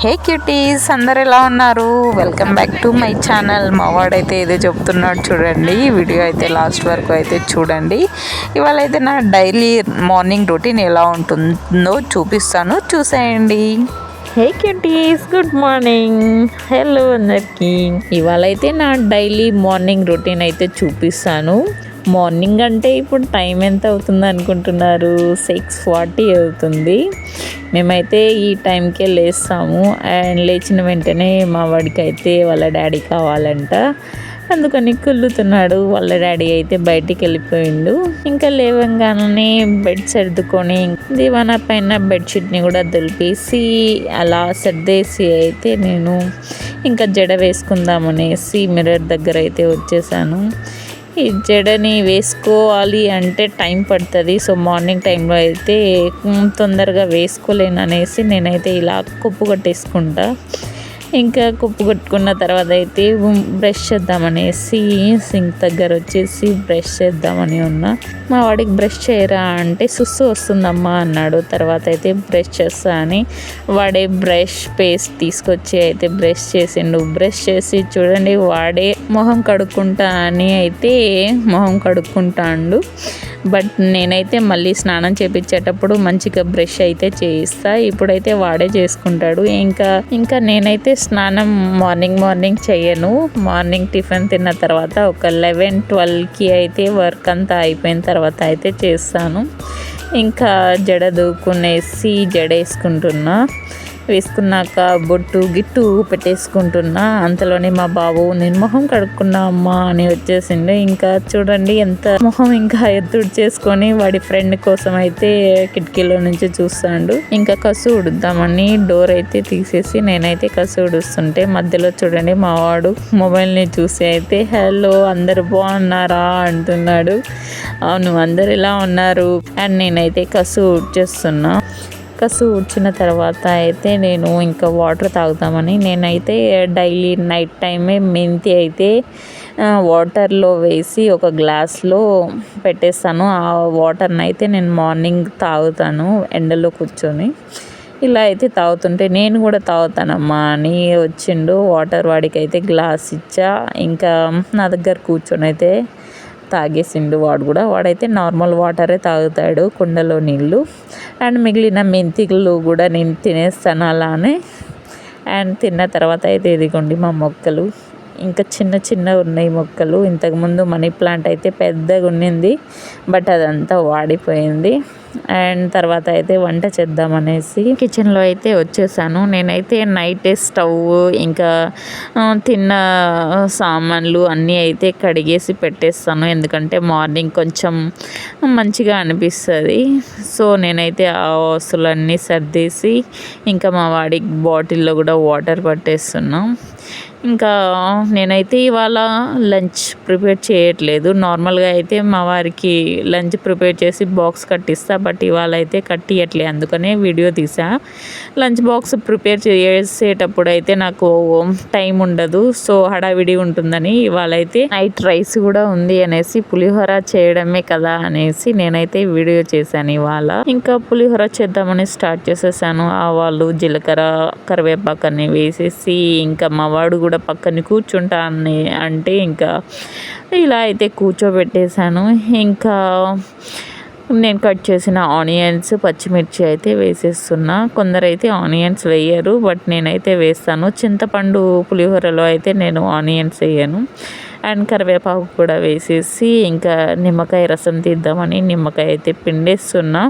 హే cuties, అందరు ఎలా ఉన్నారు? Welcome back to my channel. మా వాడైతే ఏదో చెప్తున్నాడు చూడండి. వీడియో అయితే లాస్ట్ వరకు అయితే చూడండి. ఇవాళ అయితే నా డైలీ మార్నింగ్ రొటీన్ ఎలా ఉంటుందో చూపిస్తాను, చూసేయండి. హే క్యూటీస్, గుడ్ మార్నింగ్. హలో అందరికీ. ఇవాళ అయితే నా డైలీ మార్నింగ్ రొటీన్ అయితే చూపిస్తాను. మార్నింగ్ అంటే ఇప్పుడు టైం ఎంత అవుతుంది అనుకుంటున్నారు? 6:40 అవుతుంది. మేమైతే ఈ టైంకే లేస్తాము. అండ్ లేచిన వెంటనే మా వాడికి అయితే వాళ్ళ డాడీ కావాలంట, అందుకని కుళ్ళుతున్నాడు. వాళ్ళ డాడీ అయితే బయటికి వెళ్ళిపోయిండు. ఇంకా లేవంగానే బెడ్ సర్దుకొని దివానా పైన బెడ్షీట్ని కూడా దులిపేసి అలా సర్దేసి అయితే నేను ఇంకా జడ వేసుకుందామనేసి మిర్రర్ దగ్గర అయితే వచ్చేసాను. ఈ జడని వేసుకోవాలి అంటే టైం పడుతుంది. సో మార్నింగ్ టైంలో అయితే తొందరగా వేసుకోలేను అనేసి నేనైతే ఇలా కొప్పు కట్టేసుకుంటా. ఇంకా కొప్పు కట్టుకున్న తర్వాత అయితే బ్రష్ చేద్దామనేసి సింక్ దగ్గర వచ్చేసి బ్రష్ చేద్దామని ఉన్నా. మా వాడికి బ్రష్ చేయరా అంటే సుస్సు వస్తుందమ్మా అన్నాడు. తర్వాత అయితే బ్రష్ చేస్తా అని వాడే బ్రష్ పేస్ట్ తీసుకొచ్చి అయితే బ్రష్ చేసిండు. బ్రష్ చేసి చూడండి, వాడే మొహం కడుక్కుంటా అని అయితే మొహం కడుక్కుంటాడు. బట్ నేనైతే మళ్ళీ స్నానం చేపించేటప్పుడు మంచిగా బ్రష్ అయితే చేయిస్తా. ఇప్పుడైతే వాడే చేసుకుంటాడు. ఇంకా నేనైతే స్నానం మార్నింగ్ చేయను. మార్నింగ్ టిఫిన్ తిన్న తర్వాత ఒక 11-12కి అయితే వర్క్ అంతా అయిపోయిన తర్వాత అయితే చేస్తాను. ఇంకా జడ దూకునేసి జడ వేసుకున్నాక బొట్టు గిట్టు పెట్టేసుకుంటున్నా. అంతలోనే మా బాబు నేను మొహం కడుక్కున్నా అమ్మా అని వచ్చేసిండు. ఇంకా చూడండి ఎంత మొహం ఇంకా ఎత్తుడు చేసుకొని వాడి ఫ్రెండ్ కోసం అయితే కిటికీలో నుంచి చూస్తాడు. ఇంకా కసు ఉడుద్దామని డోర్ అయితే తీసేసి నేనైతే కసు ఉడుస్తుంటే మధ్యలో చూడండి మా వాడు మొబైల్ని చూసి అయితే హలో అందరు బాగున్నారా అంటున్నాడు. అవును, అందరు ఇలా ఉన్నారు. అండ్ నేనైతే కసు ఉడ్చేస్తున్నా. కసు ఉడ్చిన తర్వాత అయితే నేను ఇంకా వాటర్ తాగుతామని నేనైతే డైలీ నైట్ టైమే మెంతి అయితే వాటర్లో వేసి ఒక గ్లాస్లో పెట్టేస్తాను. ఆ వాటర్ని అయితే నేను మార్నింగ్ తాగుతాను ఎండలో కూర్చొని. ఇలా అయితే తాగుతుంటే నేను కూడా తాగుతానమ్మా అని వచ్చిండు. వాటర్ వాడికి అయితే గ్లాస్ ఇచ్చా. ఇంకా నా దగ్గర కూర్చొని అయితే తాగేసిండు వాడైతే నార్మల్ వాటరే తాగుతాడు, కుండలో నీళ్ళు. అండ్ మిగిలిన మెంతిలు కూడా నేను తినేస్తాను అలానే. అండ్ తిన్న తర్వాత అయితే ఇదిగోండి మా మొక్కలు ఇంకా చిన్న ఉన్నాయి మొక్కలు. ఇంతకుముందు మనీ ప్లాంట్ అయితే పెద్దగా ఉన్నింది, బట్ అదంతా వాడిపోయింది. అండ్ తర్వాత అయితే వంట చేద్దామనేసి కిచెన్లో అయితే వచ్చేసాను. నేనైతే నైట్ స్టవ్ ఇంకా తిన్న సామాన్లు అన్నీ అయితే కడిగేసి పెట్టేస్తాను, ఎందుకంటే మార్నింగ్ కొంచెం మంచిగా అనిపిస్తుంది. సో నేనైతే ఆ వస్తువులన్నీ సర్దేసి ఇంకా మా వాడికి బాటిల్లో కూడా వాటర్ పట్టేస్తున్నా. ఇంకా నేనైతే ఇవాళ లంచ్ ప్రిపేర్ చేయట్లేదు. నార్మల్గా అయితే మా వారికి లంచ్ ప్రిపేర్ చేసి బాక్స్ కట్టిస్తా, బట్ ఇవాళ అయితే కట్టియట్లే, అందుకనే వీడియో తీసా. లంచ్ బాక్స్ ప్రిపేర్ చేసేటప్పుడు అయితే నాకు టైం ఉండదు, సో హడావిడి ఉంటుందని ఇవాళ అయితే నైట్ రైస్ కూడా ఉంది అనేసి పులిహోర చేయడమే కదా అనేసి నేనైతే వీడియో చేశాను ఇవాళ. ఇంకా పులిహోర చేద్దామని స్టార్ట్ చేసేసాను. ఆవాలు, జీలకర్ర, కరివేపాకు అన్ని వేసేసి ఇంకా మా వాడు కూడా పక్కన కూర్చుంటా అంటే ఇంకా ఇలా అయితే కూర్చోబెట్టేశాను. ఇంకా నేను కట్ చేసిన ఆనియన్స్, పచ్చిమిర్చి అయితే వేసేస్తున్నా. కొందరైతే ఆనియన్స్ వేయరు, బట్ నేనైతే వేస్తాను. చింతపండు పులిహోరలో అయితే నేను ఆనియన్స్ వేయను. అండ్ కరివేపాకు కూడా వేసేసి ఇంకా నిమ్మకాయ రసం తీద్దామని నిమ్మకాయ అయితే పిండేస్తున్నా.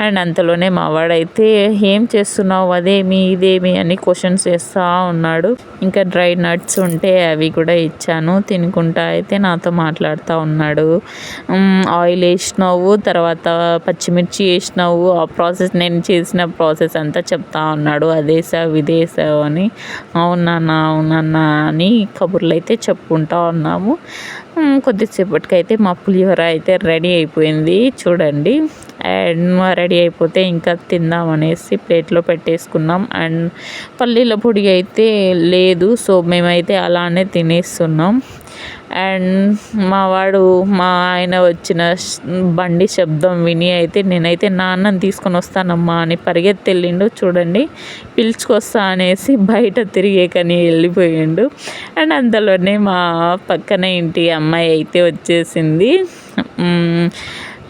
అండ్ అంతలోనే మా వాడైతే ఏం చేస్తున్నావు, అదేమి ఇదేమి అని క్వశ్చన్స్ చేస్తూ ఉన్నాడు. ఇంకా డ్రై నట్స్ ఉంటే అవి కూడా ఇచ్చాను. తినుకుంటా అయితే నాతో మాట్లాడుతూ ఉన్నాడు. ఆయిల్ వేసినావు, తర్వాత పచ్చిమిర్చి వేసినావు, ఆ ప్రాసెస్ నేను చేసిన ప్రాసెస్ అంతా చెప్తా ఉన్నాడు. అదేసావు ఇదేసావు అని. అవునన్నా అని కబుర్లు అయితే చెప్పుకుంటా ఉన్నాము. కొద్దిసేపటికైతే మా పులిహోర అయితే రెడీ అయిపోయింది చూడండి. అండ్ రెడీ అయిపోతే ఇంకా తిందామనేసి ప్లేట్లో పెట్టేసుకున్నాం. అండ్ పల్లీల పొడి అయితే లేదు, సో మేమైతే అలానే తినేస్తున్నాం. అండ్ మా ఆయన వచ్చిన బండి శబ్దం విని అయితే నేనైతే నాన్నని తీసుకొని వస్తానమ్మా అని పరిగెత్తి వెళ్ళిండు. చూడండి, పిలుచుకొస్తా అనేసి బయట తిరిగేకని వెళ్ళిపోయిండు. అండ్ అంతలోనే మా పక్కన ఇంటి అమ్మాయి అయితే వచ్చేసింది.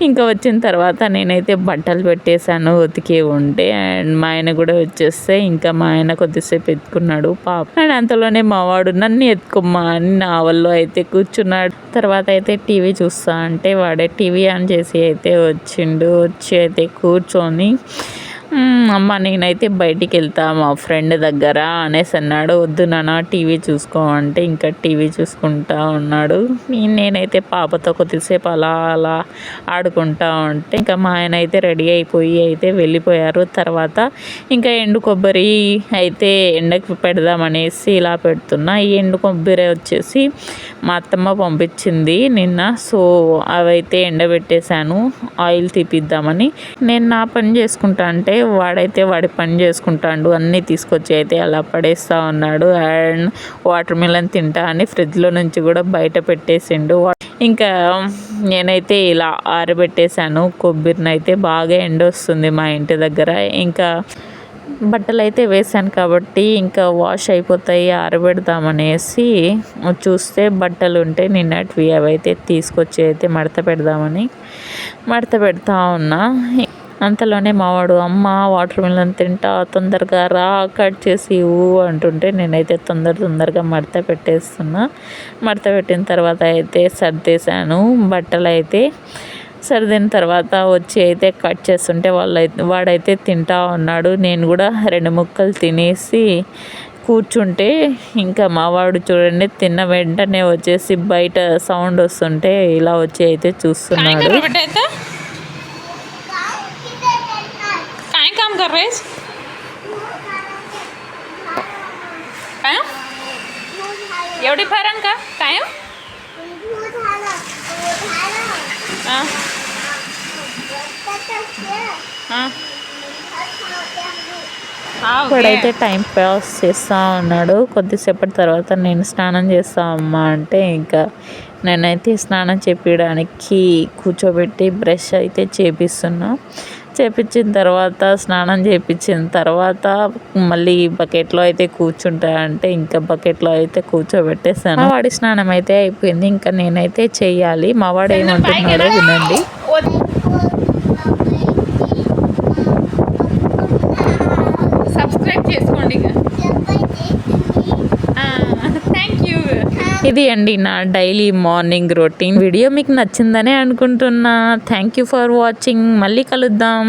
ఇంకా వచ్చిన తర్వాత నేనైతే బట్టలు పెట్టేశాను ఉతికి ఉంటే. అండ్ మా ఆయన కూడా వచ్చేస్తే ఇంకా మా ఆయన కొద్దిసేపు ఎత్తుకున్నాడు పాప. అండ్ అంతలోనే మావాడు నన్ను ఎత్తుకోమ్మా అని నా వల్ల అయితే కూర్చున్నాడు. తర్వాత అయితే టీవీ చూస్తా అంటే వాడే టీవీ ఆన్ చేసి అయితే వచ్చిండు. వచ్చి అయితే కూర్చొని అమ్మ నేనైతే బయటికి వెళ్తా మా ఫ్రెండ్ దగ్గర అనేసి అన్నాడు. వద్దు నాన్న టీవీ చూసుకో అంటే ఇంకా టీవీ చూసుకుంటా ఉన్నాడు. నేనైతే పాపతో కొద్దిసేపు అలా అలా ఆడుకుంటా ఉంటే ఇంకా మా ఆయన అయితే రెడీ అయిపోయి అయితే వెళ్ళిపోయారు. తర్వాత ఇంకా ఎండు కొబ్బరి అయితే ఎండకు పెడదామనేసి ఇలా పెడుతున్నా. ఈ ఎండు కొబ్బరి వచ్చేసి మా అత్తమ్మ పంపించింది నిన్న. సో అవైతే ఎండబెట్టేశాను ఆయిల్ తీపిద్దామని. నేను నా పని చేసుకుంటా అంటే వాడైతే వాడి పని చేసుకుంటాడు. అన్నీ తీసుకొచ్చి అయితే అలా పడేస్తూ ఉన్నాడు. అండ్ వాటర్ మిలన్ తింటా అని ఫ్రిడ్జ్లో నుంచి కూడా బయట పెట్టేసిండు. ఇంకా నేనైతే ఇలా ఆరబెట్టేశాను కొబ్బరిని. అయితే బాగా ఎండ వస్తుంది మా ఇంటి దగ్గర. ఇంకా బట్టలు అయితే వేసాను కాబట్టి ఇంకా వాష్ అయిపోతాయి ఆరబెడదామనేసి చూస్తే బట్టలు ఉంటే నిన్నటివి అవైతే తీసుకొచ్చి అయితే మడత పెడతా ఉన్నా. అంతలోనే మావాడు అమ్మ వాటర్ మిలన్ తింటా తొందరగా రా కట్ చేసి ఇవ్వు అంటుంటే నేనైతే తొందరగా మడత పెట్టిన తర్వాత అయితే సర్దేశాను బట్టలు అయితే. సర్దిన తర్వాత వచ్చి అయితే కట్ చేస్తుంటే వాడైతే తింటా ఉన్నాడు. నేను కూడా 2 ముక్కలు తినేసి కూర్చుంటే ఇంకా మావాడు చూడండి తిన్న వెంటనే వచ్చేసి బయట సౌండ్ వస్తుంటే ఇలా వచ్చి అయితే చూస్తున్నాడు. एवढी फारण का कायम ఇప్పుడైతే టైం పాస్ చేస్తూ ఉన్నాడు. కొద్దిసేపటి తర్వాత నేను స్నానం చేస్తా అమ్మా అంటే ఇంకా నేనైతే స్నానం చేపించడానికి కూర్చోబెట్టి బ్రష్ అయితే చేపించిన తర్వాత స్నానం చేయించిన తర్వాత మళ్ళీ బకెట్లో అయితే కూర్చుంటాయంటే ఇంకా బకెట్లో అయితే కూర్చోబెట్టేసాను. వాడి స్నానం అయితే అయిపోయింది. ఇంకా నేనైతే చెయ్యాలి. మా వాడు ఏమంటున్నాడో వినండి. సబ్స్క్రైబ్ చేసుకోండి. ఇది అండి నా డైలీ మార్నింగ్ రొటీన్ వీడియో. మీకు నచ్చిందనే అనుకుంటున్నా. Thank you for watching. మళ్ళీ కలుద్దాం.